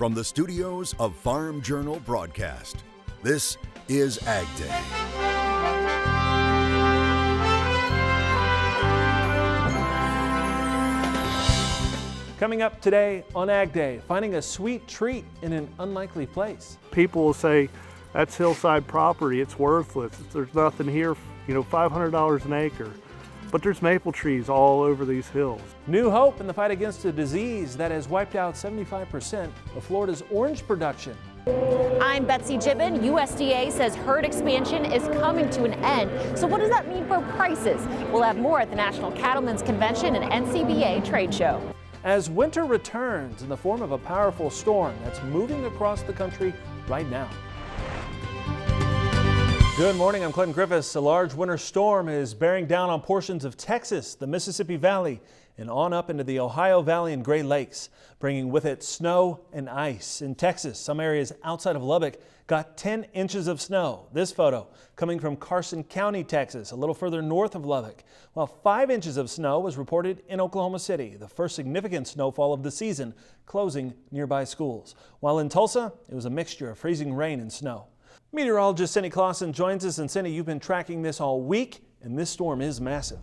From the studios of Farm Journal Broadcast, this is AgDay. Coming up today on AgDay, finding a sweet treat in an unlikely place. People will say, that's hillside property, it's worthless, there's nothing here, $500 an acre. But there's maple trees all over these hills. New hope in the fight against a disease that has wiped out 75% of Florida's orange production. I'm Betsy Gibbon. USDA says herd expansion is coming to an end. So what does that mean for prices? We'll have more at the National Cattlemen's Convention and NCBA trade show. As winter returns in the form of a powerful storm that's moving across the country right now. Good morning, I'm Clinton Griffiths. A large winter storm is bearing down on portions of Texas, the Mississippi Valley, and on up into the Ohio Valley and Great Lakes, bringing with it snow and ice. In Texas, some areas outside of Lubbock got 10 inches of snow. This photo coming from Carson County, Texas, a little further north of Lubbock, while 5 inches of snow was reported in Oklahoma City, the first significant snowfall of the season, closing nearby schools. While in Tulsa, it was a mixture of freezing rain and snow. Meteorologist Cindy Clausen joins us, and Cindy, you've been tracking this all week, and this storm is massive.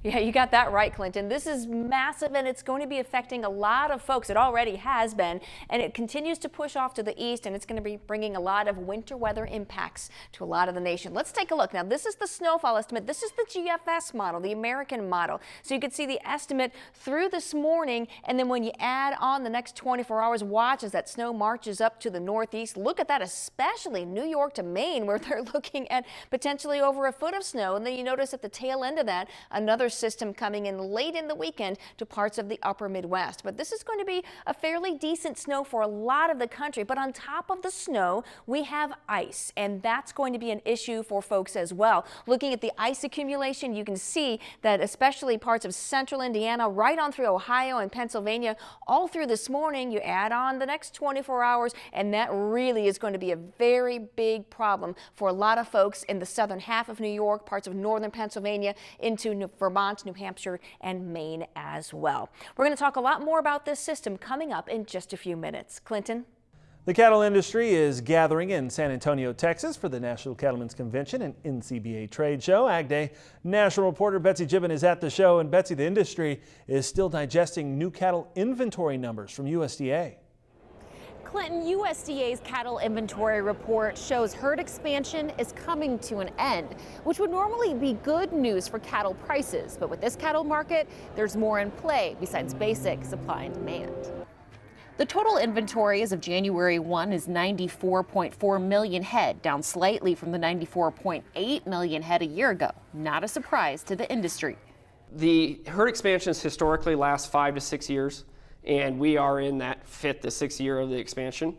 Yeah, you got that right, Clinton. This is massive, and it's going to be affecting a lot of folks. It already has been, and it continues to push off to the east, and it's going to be bringing a lot of winter weather impacts to a lot of the nation. Let's take a look. Now, this is the snowfall estimate. This is the GFS model, the American model. So you can see the estimate through this morning, and then when you add on the next 24 hours, watch as that snow marches up to the northeast. Look at that, especially New York to Maine, where they're looking at potentially over a foot of snow. And then you notice at the tail end of that, another system coming in late in the weekend to parts of the upper Midwest. But this is going to be a fairly decent snow for a lot of the country. But on top of the snow, we have ice, and that's going to be an issue for folks as well. Looking at the ice accumulation, you can see that especially parts of central Indiana, right on through Ohio and Pennsylvania, all through this morning, you add on the next 24 hours, and that really is going to be a very big problem for a lot of folks in the southern half of New York, parts of northern Pennsylvania, into Vermont, New Hampshire, and Maine as well. We're going to talk a lot more about this system coming up in just a few minutes. Clinton? The cattle industry is gathering in San Antonio, Texas for the National Cattlemen's Convention and NCBA trade show. AgDay national reporter Betsy Gibbon is at the show. And Betsy, the industry is still digesting new cattle inventory numbers from USDA. Clinton, USDA's cattle inventory report shows herd expansion is coming to an end, which would normally be good news for cattle prices. But with this cattle market, there's more in play besides basic supply and demand. The total inventory as of January 1 is 94.4 million head, down slightly from the 94.8 million head a year ago. Not a surprise to the industry. The herd expansions historically last 5 to 6 years. And we are in that 5th to 6th year of the expansion.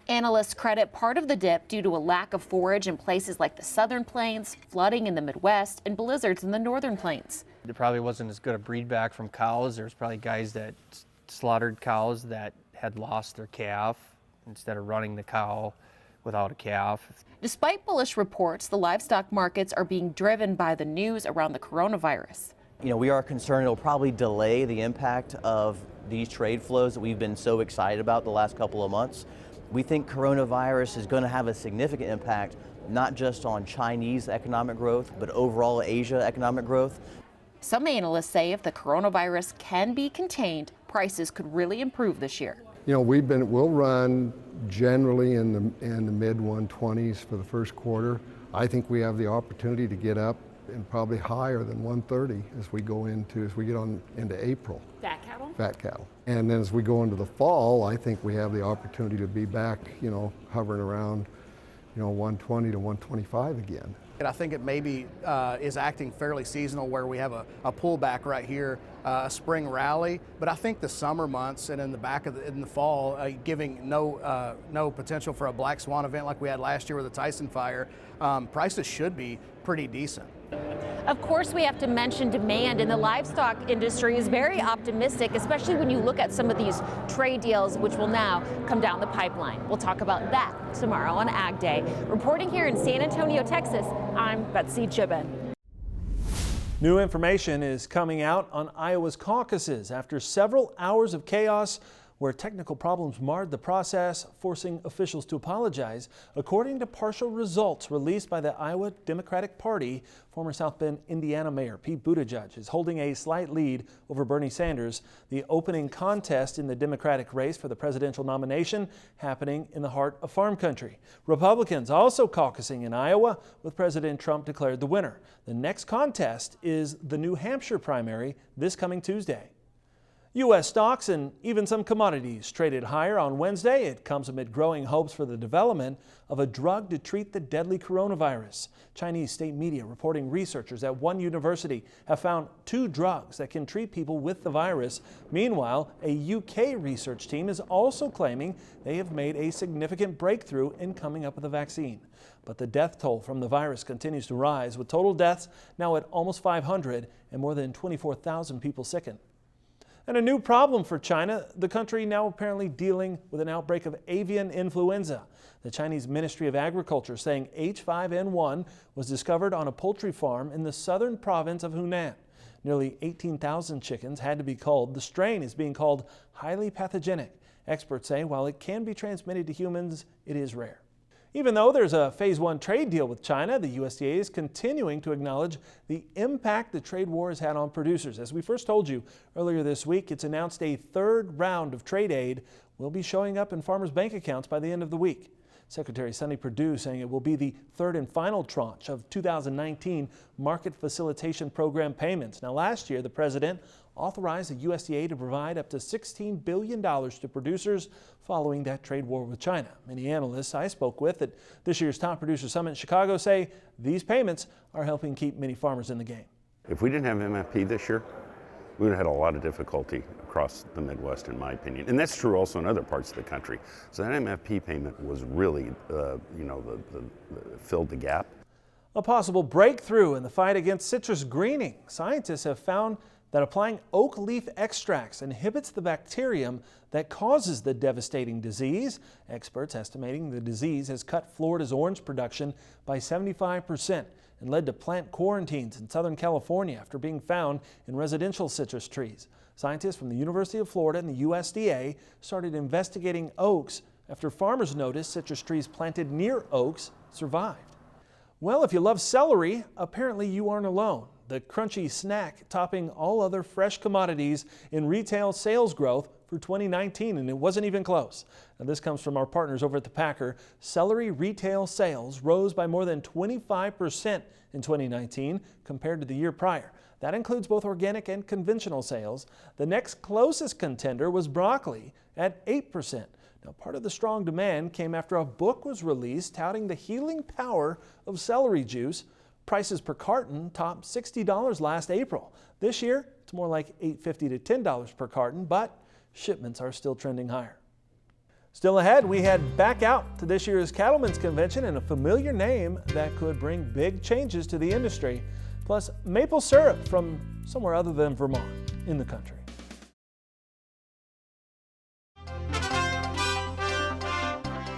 Analysts credit part of the dip due to a lack of forage in places like the southern plains, flooding in the Midwest, and blizzards in the northern plains. There probably wasn't as good a breed back from cows. There's probably guys that slaughtered cows that had lost their calf instead of running the cow without a calf. Despite bullish reports, the livestock markets are being driven by the news around the coronavirus. We are concerned it'll probably delay the impact of these trade flows that we've been so excited about the last couple of months. We think coronavirus is going to have a significant impact, not just on Chinese economic growth, but overall Asia economic growth. Some analysts say if the coronavirus can be contained, prices could really improve this year. We'll run generally in the mid 120s for the first quarter. I think we have the opportunity to get up and probably higher than 130 as we get on into April. Fat cattle? Fat cattle. And then as we go into the fall, I think we have the opportunity to be back, hovering around, 120 to 125 again. And I think it maybe is acting fairly seasonal, where we have a pullback right here, a spring rally. But I think the summer months and in the fall, giving no potential for a black swan event like we had last year with the Tyson fire, prices should be pretty decent. Of course, we have to mention demand, and the livestock industry is very optimistic, especially when you look at some of these trade deals which will now come down the pipeline. We'll talk about that tomorrow on AgDay. Reporting here in San Antonio, Texas, I'm Betsy Gibbon. New information is coming out on Iowa's caucuses after several hours of chaos where technical problems marred the process, forcing officials to apologize. According to partial results released by the Iowa Democratic Party, former South Bend, Indiana Mayor Pete Buttigieg is holding a slight lead over Bernie Sanders. The opening contest in the Democratic race for the presidential nomination happening in the heart of farm country. Republicans also caucusing in Iowa, with President Trump declared the winner. The next contest is the New Hampshire primary this coming Tuesday. U.S. stocks and even some commodities traded higher on Wednesday. It comes amid growing hopes for the development of a drug to treat the deadly coronavirus. Chinese state media reporting researchers at one university have found 2 drugs that can treat people with the virus. Meanwhile, a UK research team is also claiming they have made a significant breakthrough in coming up with a vaccine. But the death toll from the virus continues to rise, with total deaths now at almost 500 and more than 24,000 people sickened. And a new problem for China, the country now apparently dealing with an outbreak of avian influenza. The Chinese Ministry of Agriculture saying H5N1 was discovered on a poultry farm in the southern province of Hunan. Nearly 18,000 chickens had to be culled. The strain is being called highly pathogenic. Experts say while it can be transmitted to humans, it is rare. Even though there's a Phase 1 trade deal with China, the USDA is continuing to acknowledge the impact the trade war has had on producers. As we first told you earlier this week, it's announced a 3rd round of trade aid will be showing up in farmers' bank accounts by the end of the week. Secretary Sonny Perdue saying it will be the 3rd and final tranche of 2019 Market Facilitation Program payments. Now, last year, the president authorized the USDA to provide up to $16 billion to producers following that trade war with China. Many analysts I spoke with at this year's Top Producer Summit in Chicago say these payments are helping keep many farmers in the game. If we didn't have MFP this year, we would have had a lot of difficulty across the Midwest, in my opinion. And that's true also in other parts of the country. So that MFP payment was really, filled the gap. A possible breakthrough in the fight against citrus greening. Scientists have found that applying oak leaf extracts inhibits the bacterium that causes the devastating disease. Experts estimating the disease has cut Florida's orange production by 75% and led to plant quarantines in Southern California after being found in residential citrus trees. Scientists from the University of Florida and the USDA started investigating oaks after farmers noticed citrus trees planted near oaks survived. Well, if you love celery, apparently you aren't alone. The crunchy snack topping all other fresh commodities in retail sales growth for 2019, and it wasn't even close. Now, this comes from our partners over at the Packer. Celery retail sales rose by more than 25% in 2019 compared to the year prior. That includes both organic and conventional sales. The next closest contender was broccoli at 8%. Now, part of the strong demand came after a book was released touting the healing power of celery juice. Prices per carton topped $60 last April. This year, it's more like $8.50 to $10 per carton, but shipments are still trending higher. Still ahead, we head back out to this year's Cattlemen's Convention and a familiar name that could bring big changes to the industry, plus maple syrup from somewhere other than Vermont in the country.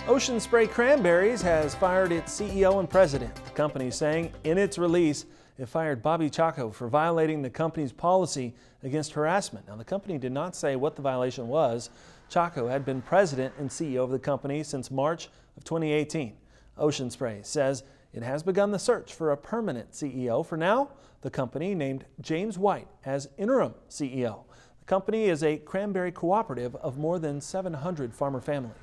Ocean Spray Cranberries has fired its CEO and president. The company saying in its release it fired Bobby Chaco for violating the company's policy against harassment. Now, the company did not say what the violation was. Chaco had been president and CEO of the company since March of 2018. Ocean Spray says it has begun the search for a permanent CEO. For now, the company named James White as interim CEO. The company is a cranberry cooperative of more than 700 farmer families.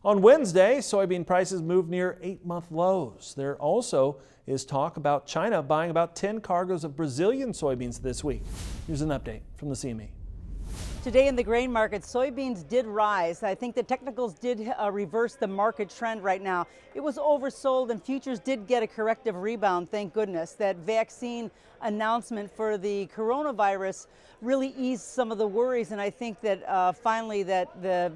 On Wednesday, soybean prices moved near 8-month lows. There also is talk about China buying about 10 cargoes of Brazilian soybeans this week. Here's an update from the CME. Today in the grain market, soybeans did rise. I think the technicals did reverse the market trend right now. It was oversold and futures did get a corrective rebound, thank goodness. That vaccine announcement for the coronavirus really eased some of the worries, and I think that finally that the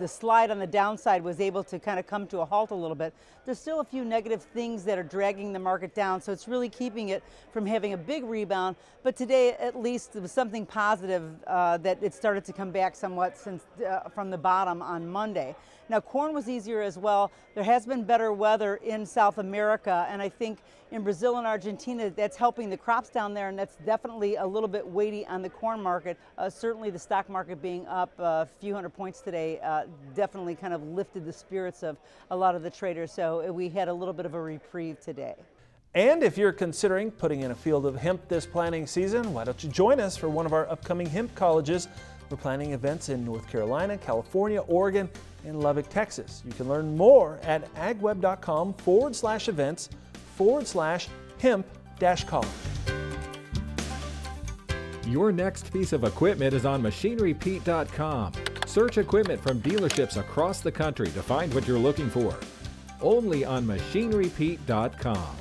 slide on the downside was able to kind of come to a halt a little bit. There's still a few negative things that are dragging the market down, so it's really keeping it from having a big rebound. But today, at least, there was something positive that it started to come back somewhat since from the bottom on Monday. Now, corn was easier as well. There has been better weather in South America, and I think in Brazil and Argentina, that's helping the crops down there, and that's definitely a little bit weighty on the corn market. Certainly the stock market being up a few hundred points today definitely kind of lifted the spirits of a lot of the traders. So we had a little bit of a reprieve today. And if you're considering putting in a field of hemp this planting season, why don't you join us for one of our upcoming hemp colleges? We're planning events in North Carolina, California, Oregon, and Lubbock, Texas. You can learn more at agweb.com/events/hemp-college. Your next piece of equipment is on machinerypete.com. Search equipment from dealerships across the country to find what you're looking for. Only on machinerypete.com.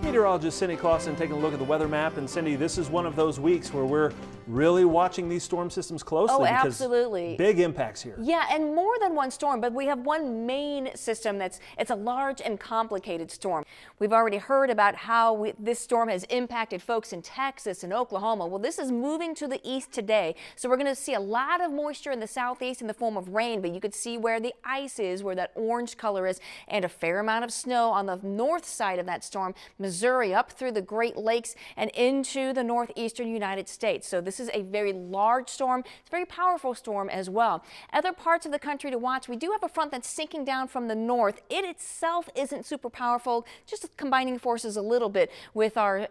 Meteorologist Cindy Clausen taking a look at the weather map. And Cindy, this is one of those weeks where we're really watching these storm systems closely. Oh, absolutely. Because big impacts here. Yeah, and more than one storm, but we have one main system it's a large and complicated storm. We've already heard about how this storm has impacted folks in Texas and Oklahoma. Well, this is moving to the east today, so we're going to see a lot of moisture in the southeast in the form of rain, but you could see where the ice is, where that orange color is, and a fair amount of snow on the north side of that storm, Missouri up through the Great Lakes and into the northeastern United States. So this is a very large storm. It's a very powerful storm as well. Other parts of the country to watch, we do have a front that's sinking down from the north. It itself isn't super powerful, just combining forces a little bit with our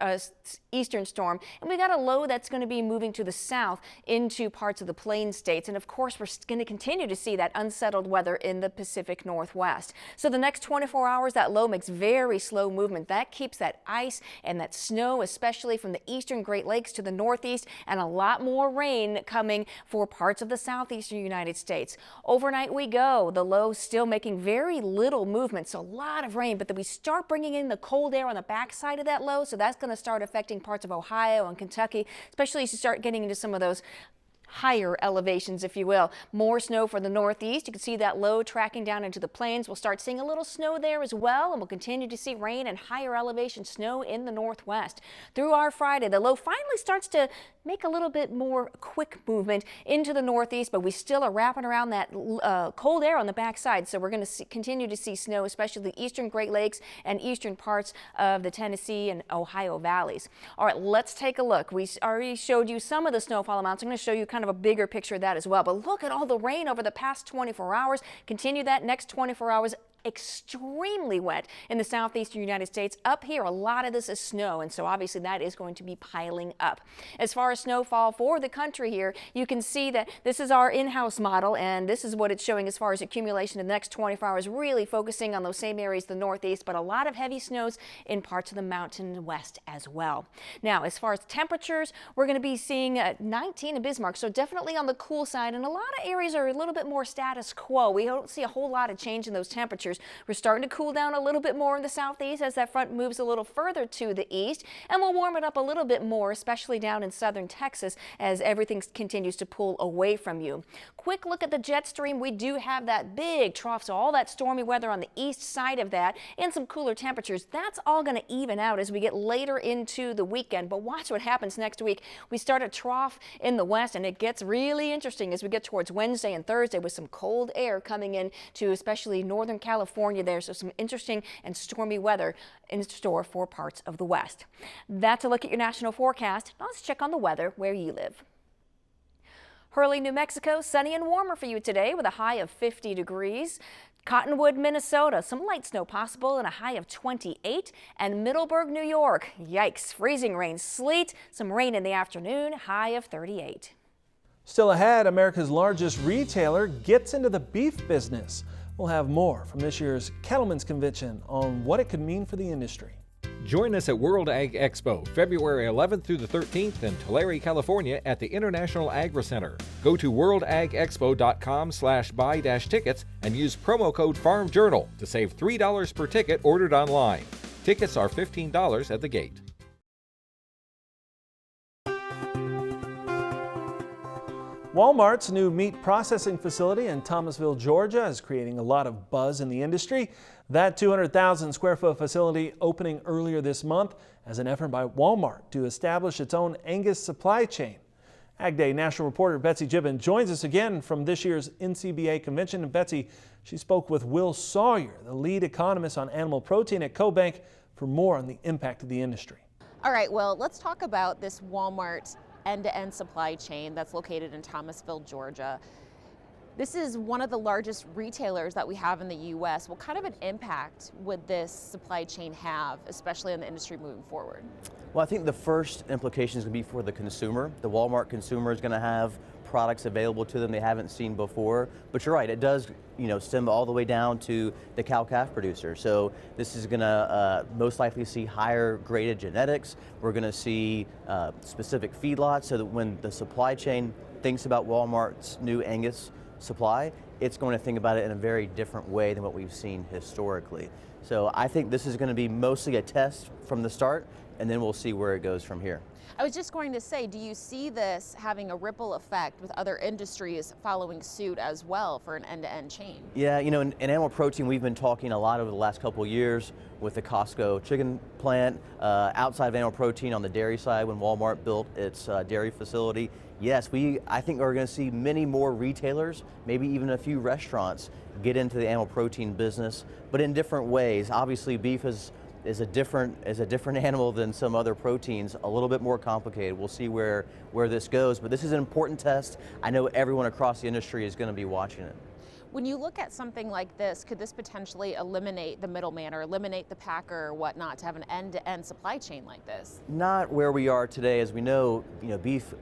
eastern storm. And we got a low that's going to be moving to the south into parts of the Plains states. And of course, we're going to continue to see that unsettled weather in the Pacific Northwest. So the next 24 hours, that low makes very slow movement. That keeps that ice and that snow, especially from the eastern Great Lakes to the northeast, and a lot more rain coming for parts of the southeastern United States. Overnight we go. The low still making very little movement, so a lot of rain, but then we start bringing in the cold air on the backside of that low, so that's going to start affecting parts of Ohio and Kentucky, especially as you start getting into some of those higher elevations, if you will. More snow for the northeast. You can see that low tracking down into the plains. We'll start seeing a little snow there as well, and we'll continue to see rain and higher elevation snow in the northwest. Through our Friday, the low finally starts to make a little bit more quick movement into the northeast, but we still are wrapping around that cold air on the backside, so we're going to continue to see snow, especially the eastern Great Lakes and eastern parts of the Tennessee and Ohio valleys. All right, let's take a look. We already showed you some of the snowfall amounts. I'm going to show you kind of a bigger picture of that as well, but look at all the rain over the past 24 hours. Continue that next 24 hours. Extremely wet in the southeastern United States. Up here, a lot of this is snow, and so obviously that is going to be piling up. As far as snowfall for the country here, you can see that this is our in-house model, and this is what it's showing as far as accumulation in the next 24 hours, really focusing on those same areas, the northeast, but a lot of heavy snows in parts of the mountain west as well. Now, as far as temperatures, we're going to be seeing 19 in Bismarck, so definitely on the cool side, and a lot of areas are a little bit more status quo. We don't see a whole lot of change in those temperatures. We're starting to cool down a little bit more in the southeast as that front moves a little further to the east, and we'll warm it up a little bit more, especially down in southern Texas as everything continues to pull away from you. Quick look at the jet stream. We do have that big trough, so all that stormy weather on the east side of that and some cooler temperatures. That's all going to even out as we get later into the weekend, but watch what happens next week. We start a trough in the west, and it gets really interesting as we get towards Wednesday and Thursday with some cold air coming in to especially northern California there, so some interesting and stormy weather in store for parts of the west. That's a look at your national forecast. Now let's check on the weather where you live. Hurley, New Mexico, sunny and warmer for you today with a high of 50 degrees. Cottonwood, Minnesota, some light snow possible and a high of 28. And Middleburg, New York, yikes, freezing rain, sleet, some rain in the afternoon, high of 38. Still ahead, America's largest retailer gets into the beef business. We'll have more from this year's Cattlemen's Convention on what it could mean for the industry. Join us at World Ag Expo, February 11th through the 13th in Tulare, California at the International Agri Center. Go to worldagexpo.com/buy-tickets and use promo code FARMJOURNAL to save $3 per ticket ordered online. Tickets are $15 at the gate. Walmart's new meat processing facility in Thomasville, Georgia is creating a lot of buzz in the industry. That 200,000 square foot facility opening earlier this month as an effort by Walmart to establish its own Angus supply chain. AgDay national reporter Betsy Gibbon joins us again from this year's NCBA convention. And Betsy, she spoke with Will Sawyer, the lead economist on animal protein at CoBank, for more on the impact of the industry. All right, well, let's talk about this Walmart end-to-end supply chain that's located in Thomasville, Georgia. This is one of the largest retailers that we have in the U.S. What kind of an impact would this supply chain have, especially on the industry moving forward? Well, I think the first implication is going to be for the consumer. The Walmart consumer is going to have products available to them they haven't seen before. But you're right, it does, stem all the way down to the cow-calf producer. So this is going to most likely see higher graded genetics. We're going to see specific feedlots, so that when the supply chain thinks about Walmart's new Angus supply, it's going to think about it in a very different way than what we've seen historically. So I think this is going to be mostly a test from the start, and then we'll see where it goes from here. I was just going to say, do you see this having a ripple effect with other industries following suit as well for an end-to-end chain? Yeah, in animal protein, we've been talking a lot over the last couple of years with the Costco chicken plant, outside of animal protein on the dairy side when Walmart built its dairy facility. Yes, I think we're going to see many more retailers, maybe even a few restaurants, get into the animal protein business, but in different ways. Obviously, beef is a different animal than some other proteins, a little bit more complicated. We'll see where this goes, but this is an important test. I know everyone across the industry is going to be watching it. When you look at something like this, could this potentially eliminate the middleman or eliminate the packer or whatnot to have an end-to-end supply chain like this? Not where we are today. As we know, beef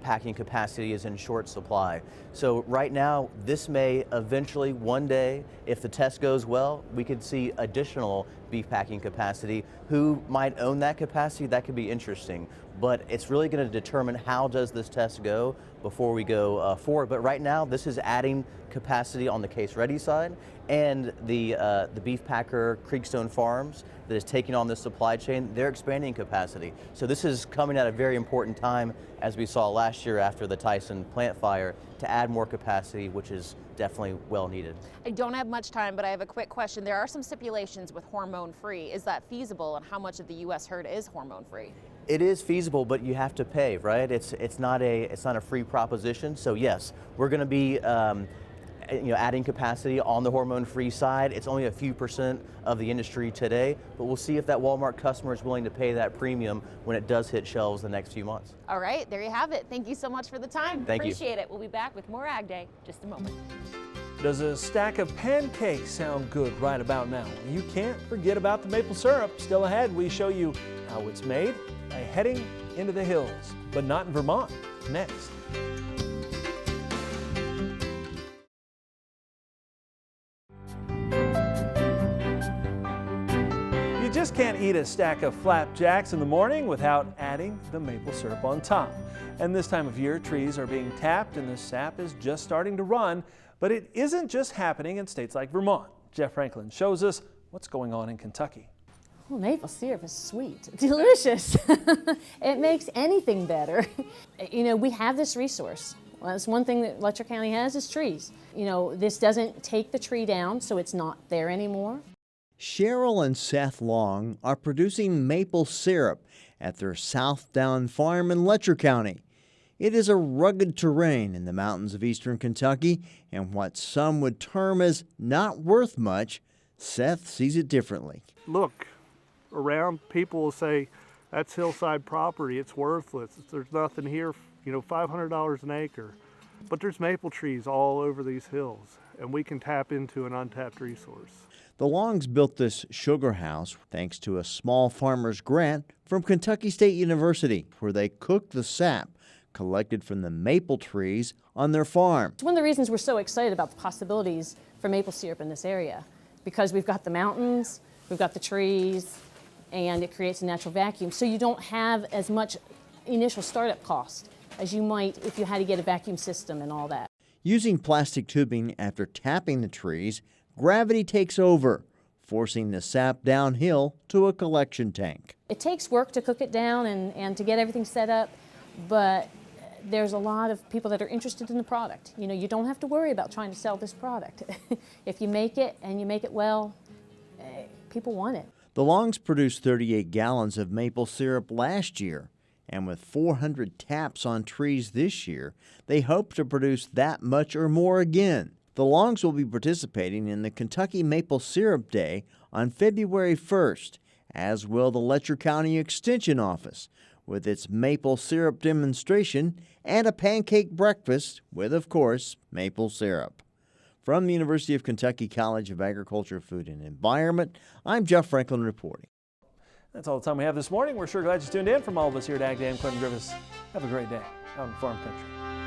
packing capacity is in short supply. So right now, this may eventually, one day, if the test goes well, we could see additional beef packing capacity. Who might own that capacity? That could be interesting. But it's really going to determine how does this test go before we go forward. But right now, this is adding capacity on the case-ready side, and the beef packer Creekstone Farms that is taking on this supply chain, they're expanding capacity. So this is coming at a very important time, as we saw last year after the Tyson plant fire, to add more capacity, which is definitely well needed. I don't have much time, but I have a quick question. There are some stipulations with hormone-free. Is that feasible, and how much of the U.S. herd is hormone-free? It is feasible, but you have to pay, right? It's not a free proposition. So yes, we're going to be adding capacity on the hormone-free side. It's only a few % of the industry today, but we'll see if that Walmart customer is willing to pay that premium when it does hit shelves the next few months. All right, there you have it. Thank you so much for the time. Thank you. Appreciate it. We'll be back with more Ag Day in just a moment. Does a stack of pancakes sound good right about now? You can't forget about the maple syrup. Still ahead, we show you how it's made by heading into the hills, but not in Vermont. Next. You just can't eat a stack of flapjacks in the morning without adding the maple syrup on top. And this time of year, trees are being tapped and the sap is just starting to run. But it isn't just happening in states like Vermont. Jeff Franklin shows us what's going on in Kentucky. Well, maple syrup is sweet, delicious. It makes anything better. We have this resource. Well, that's one thing that Letcher County has is trees. This doesn't take the tree down, so it's not there anymore. Cheryl and Seth Long are producing maple syrup at their Southdown farm in Letcher County. It is a rugged terrain in the mountains of eastern Kentucky, and what some would term as not worth much, Seth sees it differently. Look around, people will say, that's hillside property, it's worthless, there's nothing here, $500 an acre. But there's maple trees all over these hills, and we can tap into an untapped resource. The Longs built this sugar house thanks to a small farmer's grant from Kentucky State University, where they cook the sap collected from the maple trees on their farm. It's one of the reasons we're so excited about the possibilities for maple syrup in this area, because we've got the mountains, we've got the trees, and it creates a natural vacuum. So you don't have as much initial startup cost as you might if you had to get a vacuum system and all that. Using plastic tubing after tapping the trees, gravity takes over, forcing the sap downhill to a collection tank. It takes work to cook it down and to get everything set up, but there's a lot of people that are interested in the product. You don't have to worry about trying to sell this product. If you make it and you make it well, people want it. The Longs produced 38 gallons of maple syrup last year, and with 400 taps on trees this year, they hope to produce that much or more again. The Longs will be participating in the Kentucky Maple Syrup Day on February 1st as will the Letcher County Extension Office with its maple syrup demonstration and a pancake breakfast with, of course, maple syrup. From the University of Kentucky College of Agriculture, Food and Environment, I'm Jeff Franklin reporting. That's all the time we have this morning. We're sure glad you tuned in. From all of us here at AgDay, I'm Clinton Griffiths. Have a great day out in farm country.